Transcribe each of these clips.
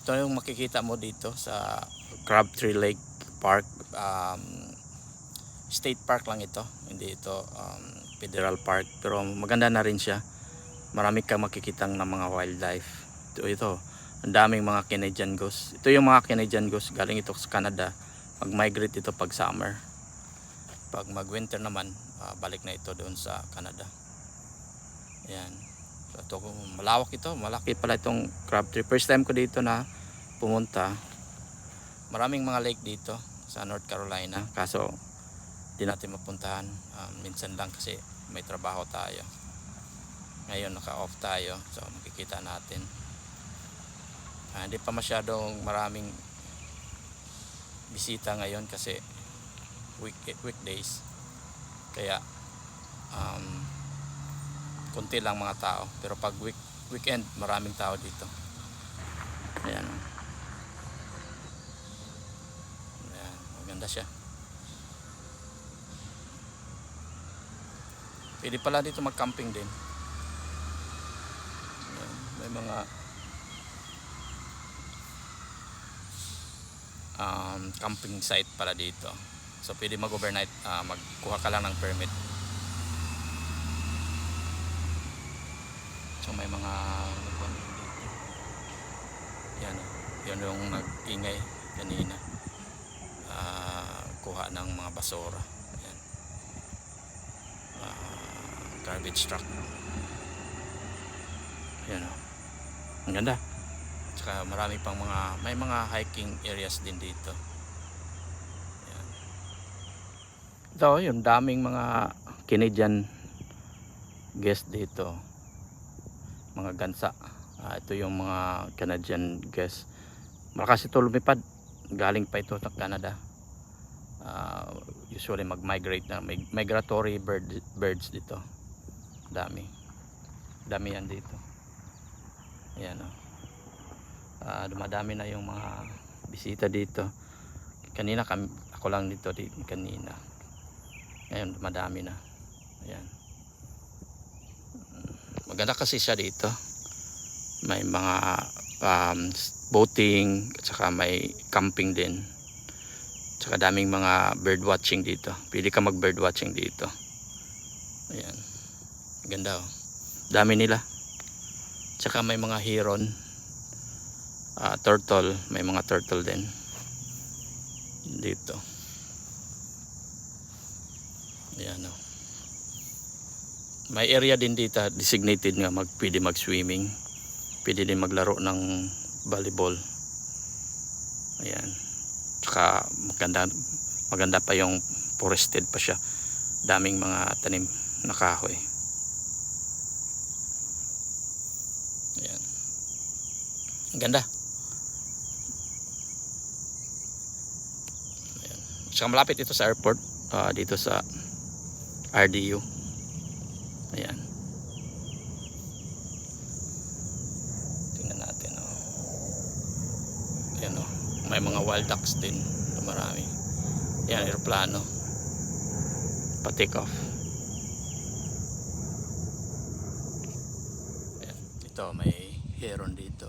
Ito yung makikita mo dito sa Crabtree Lake Park. State park lang ito, hindi ito federal park, pero maganda na rin siya. Marami kang makikitang ng mga wildlife. Ito, ang daming mga Canadian goose. Ito yung mga Canadian goose, galing ito sa Canada. Mag-migrate ito pag summer. Pag mag-winter naman, balik na ito doon sa Canada. Ayan. So, ito, malawak ito, malaki pala itong Crabtree. First time ko dito na pumunta. Maraming mga lake dito sa North Carolina, kaso di natin mapuntahan. Minsan lang kasi may trabaho tayo. Ngayon naka-off tayo, so makikita natin. Hindi pa masyadong maraming bisita ngayon kasi weekdays. Kaya konti lang mga tao, pero pag weekend maraming tao dito. Ayan. Ayan, maganda siya. Pwede pala dito mag-camping din. Ayan, may mga camping site pala dito. So pwede mag-overnight, magkuha ka lang ng permit. So may mga yan, yun yung nag-ingay kanina, kuha ng mga basura. Ayan. Garbage truck. Ayan, ang ganda. Tsaka marami pang may mga hiking areas din dito. Ayan. Ito yung daming mga Canadian guest dito, mga gansa. Ito yung mga Canadian guest. Malakas ito lumipad, galing pa ito sa Canada. Usually mag-migrate na, migratory birds dito. Dami yan dito. Ayan, dumadami na yung mga bisita dito. Kanina ako lang dito kanina. Ngayon dumadami na. Ayan. Maganda kasi siya dito. May mga boating, at saka may camping din. Tsaka daming mga bird watching dito. Pwede ka mag bird watching dito. Ayan. Ganda, oh. Dami nila. Tsaka may mga heron, turtle, may mga turtle din dito. Ayan, oh. May area din dito designated nga pwede mag-swimming. Pwede din maglaro ng volleyball. Ayan. Tsaka maganda pa yung forested pa siya. Daming mga tanim na kahoy. Ayan. Ang ganda. Ayan. Tsaka malapit ito sa airport, dito sa RDU. Ayan. Tingnan natin, oh. Ayan, oh. May mga wild ducks din, marami. Ayan, aeroplano pa-take off. Ayan. Ito may heron dito,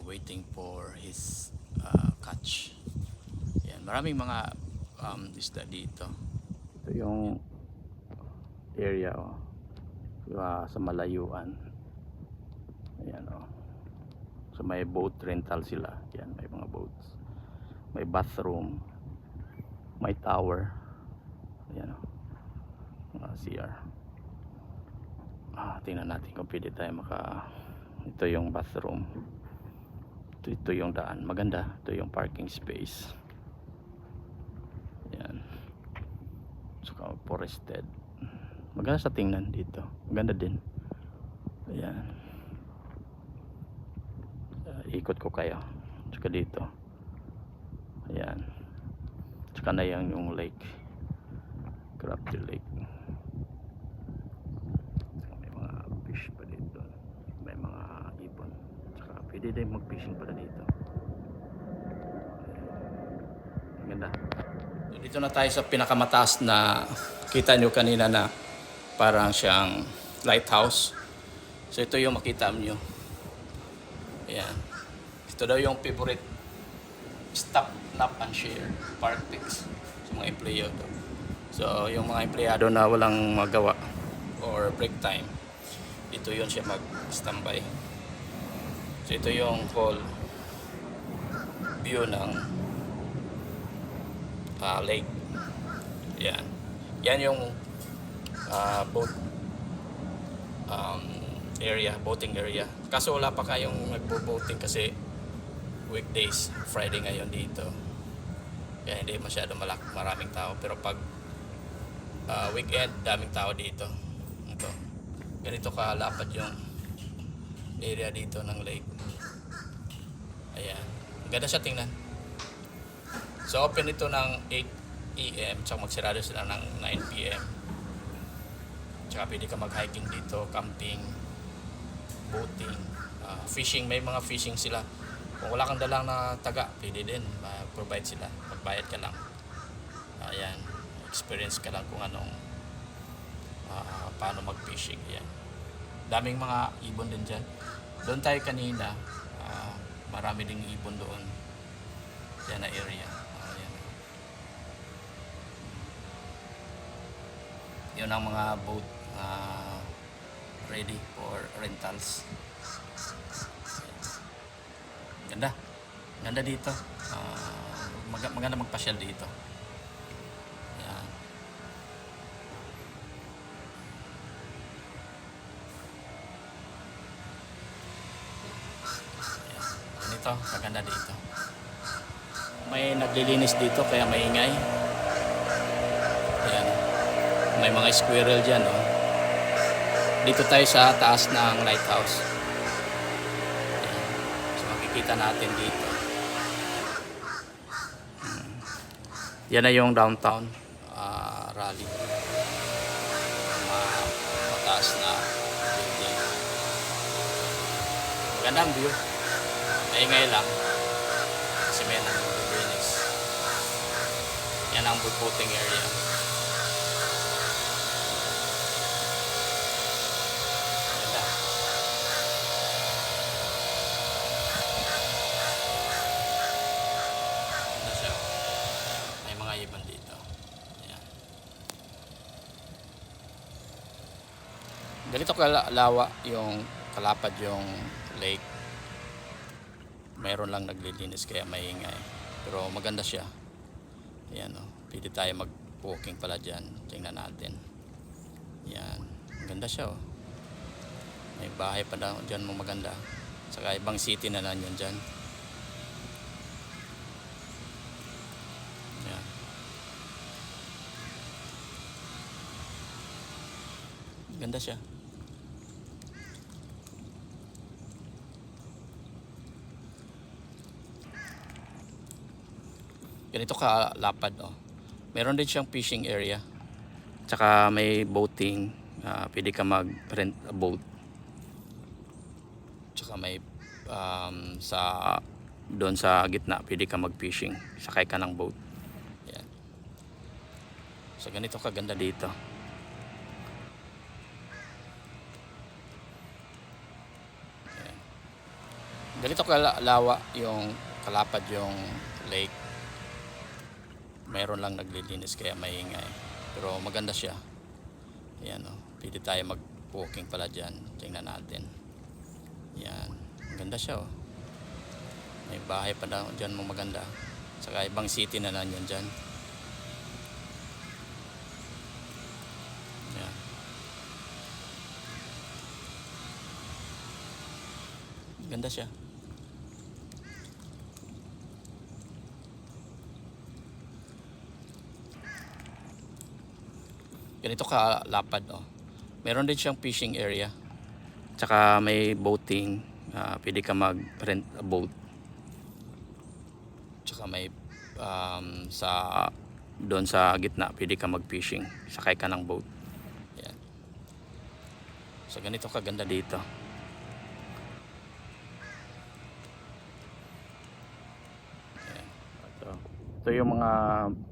waiting for his catch. Ayan, maraming mga isda dito. Ito yung area, oh, sa malayuan. Ayan, oh. So may boat rental sila. Yan, may mga boats. May bathroom. May tower. Ayan, oh. Mga CR. Tingnan natin kung pwede tayo ito yung bathroom. Ito yung daan. Maganda. Ito yung parking space. Ayan. So forested. Maganda sa tingnan dito. Maganda din. Ayan. Ikot ko kayo. Tsaka dito. Ayan. Tsaka na yung lake. Crabtree Lake. May mga fish pa dito. May mga ibon. Tsaka pwede din mag-fishing pala dito. Ayan. Ganda. Dito na tayo sa pinakamataas na kita nyo kanina na parang siyang lighthouse. So ito yung makita nyo. Ayan. Ito daw yung favorite stop, nap, and share park fix sa mga empleyado. So, yung mga empleyado na walang magawa or break time, dito yun siya mag-standby. So, ito yung whole view ng lake. Yan. Yan yung boat area, boating area. Kaso wala pa kayong nagbo-boating kasi weekdays, Friday ngayon dito. Kaya hindi masyado maraming tao. Pero pag weekend, daming tao dito. Ito. Ganito kalapad yung area dito ng lake. Ayan. Ganda siya tingnan. So open ito ng 8 AM tsaka magsarado sila ng 9 PM. Tsaka pwede ka mag-hiking dito, camping, boating, fishing. May mga fishing sila. Kung wala kang dalang na taga, pwede din, provide sila, magbayad ka lang. Ayan, experience ka lang kung anong paano mag-fishing. Ayan. Daming mga ibon din dyan. Doon tayo kanina, marami ding ibon doon. Yan na area. Ayan. Yun ang mga boat ready for rentals. Ganda. Ganda dito. Maganda magpasyal dito. Ayan. Ganito, maganda dito. May naglilinis dito kaya maingay. Ayan. May mga squirrel dyan, oh. Dito tayo sa taas ng lighthouse. Ayan. So makikita natin dito. Yan na yung downtown Raleigh. Mataas na building. Magandang view. Maingay lang. Kasi may naglilinis. Yan ang boating area. Ibon dito. Ayan. Ganito kalawa yung kalapad yung lake. Mayroon lang naglilinis kaya maingay. Pero maganda siya. Ayan, oh. Pwede tayo mag-walking pala dyan. Tingnan natin. Ayan. Maganda siya, oh. May bahay pa daw dyan mo maganda. Saka ibang city na lang yun dyan. Ayan. Ganda siya. Ganito kalapad, oh. Meron din siyang fishing area. Tsaka may boating. Pwede ka mag-rent a boat. Tsaka may doon sa gitna pwede ka mag-fishing. Sakay ka ng boat. Ayan. So ganito kaganda dito. Ganito kalawa yung kalapad yung lake. Mayroon lang naglilinis kaya maingay. Pero maganda siya. Ayan, oh. Pwede tayo mag-walking pala dyan. Tingnan natin. Ayan. Maganda siya, oh. May bahay pa daw dyan mo maganda. Saka ibang city na lang yun dyan. Ayan. Ganda siya. Ganito kalapad, oh. Meron din siyang fishing area. Tsaka may boating. Pwede ka mag-rent a boat. Tsaka may doon sa gitna pwede ka mag-fishing. Sakay ka ng boat. Ayan. So ganito kaganda dito. Ayan. Ito yung mga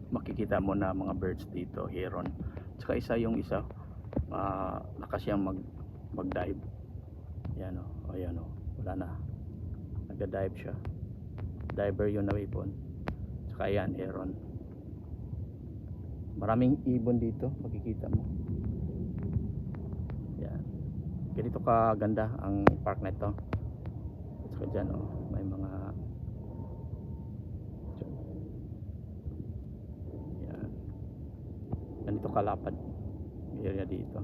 makikita mo na mga birds dito, heron. Tsaka yung isa lakas siyang mag-dive. Ayan, oh. Ayan, oh. Wala na. nagda-dive siya. Diver yun na ibon. Tsaka yan, heron. Maraming ibon dito, makikita mo. Yan. Ganito kaganda ang park na ito. Tsaka dyan, oh, may mga yan. Ganito kalapad area dito.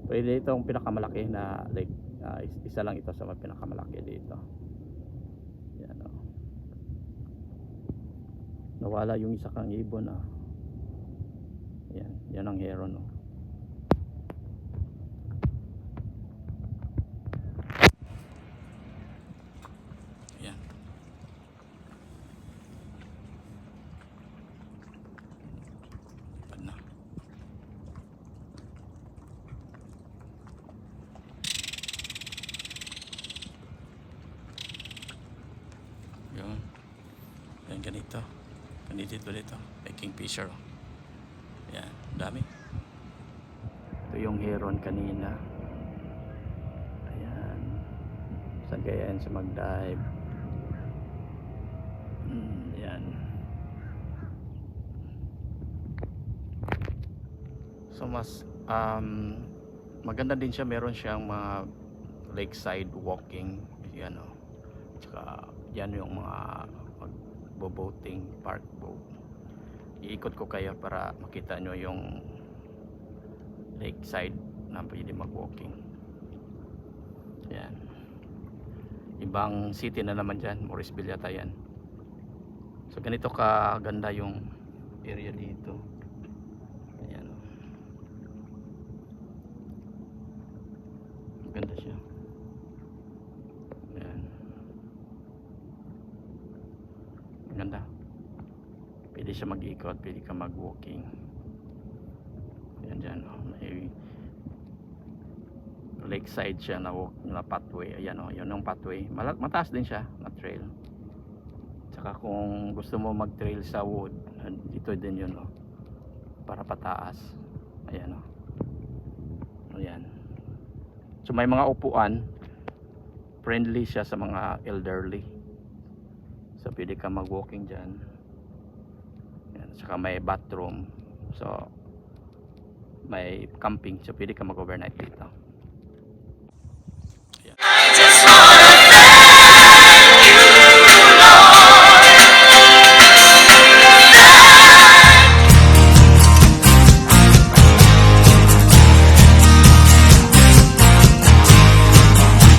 Pwede itong pinakamalaki na lake. Isa lang ito sa mga pinakamalaki dito. Yan, oh. Nawala yung isa kang ibon, ah. Yan, yan ang heron, oh. Yan. Pan na. Yun. Yan ganito. Ganito dito. May kingfisher, oh. Yan, dami. Ito yung heron kanina. Ayan. Saan kaya yan sa mag-dive? Yan. So mas maganda din siya. Meron siyang mga lakeside walking. Yan, oh. Tsaka yan yung mga magbo-boating, park boat. Iikot ko kayo para makita nyo yung lakeside na pwede mag-walking. Yan. Ibang city na naman dyan, Morrisville yata yan. So ganito kaganda yung area dito. Ayan. Maganda siya. Ayan. Maganda. Pwede siya mag-ikot, pwede ka mag-walking. Ayan dyan, oh. May lakeside siya na walk, na pathway. Ayan, oh, yun yung pathway. Mataas din siya na trail. Tsaka kung gusto mo mag-trail sa wood, dito din yun, oh. Para pataas. Ayan, oh. Ayan. So may mga upuan. Friendly siya sa mga elderly. So pwede ka mag-walking dyan. Saka may bathroom. So may camping. So pwede ka mag-overnight dito.